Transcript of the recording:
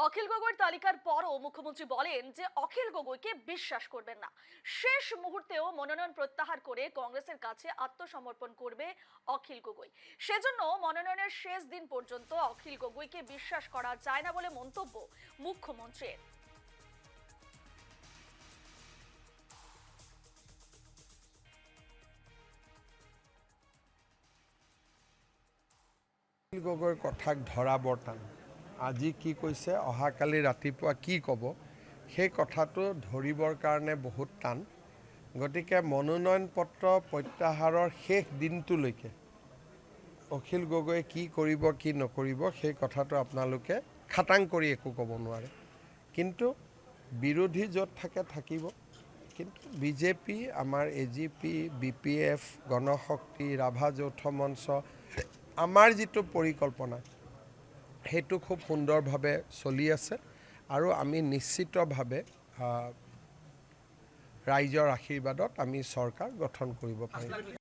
অখিল গগৈর তালিকার পরও মুখ্যমন্ত্রী বলেন যে অখিল গগৈকে বিশ্বাস করবেন না। শেষ মুহূর্তেও মনোনয়ন প্রত্যাহার করে কংগ্রেসের কাছে আত্মসমর্পণ করবে অখিল গগৈ। সেজন্য মনোনয়নের শেষ দিন পর্যন্ত অখিল গগৈকে বিশ্বাস করা যায় না বলে মন্তব্য মুখ্যমন্ত্রীর। অখিল গগৈৰ কথাক ধৰা বৰ টান। আজি কি কৈছে, অহাকালি ৰাতিপুৱা কি ক'ব, সেই কথাটো ধৰিবৰ কাৰণে বহুত টান। গতিকে মনোনয়ন পত্ৰ প্ৰত্যাহাৰৰ শেষ দিনটোলৈকে অখিল গগৈয়ে কি কৰিব কি নকৰিব সেই কথাটো আপোনালোকে খাটাং কৰি একো ক'ব নোৱাৰে। কিন্তু বিৰোধী য'ত থাকে থাকিব। কিন্তু বিজেপি, আমাৰ AGP, BPF, গণশক্তি, ৰাভা যৌথ মঞ্চ, আমাৰ যিটো পৰিকল্পনা সেইটো খুব সুন্দৰভাৱে চলি আছে আৰু আমি নিশ্চিতভাৱে ৰাইজৰ আশীৰ্বাদত আমি চৰকাৰ গঠন কৰিব পাৰিম।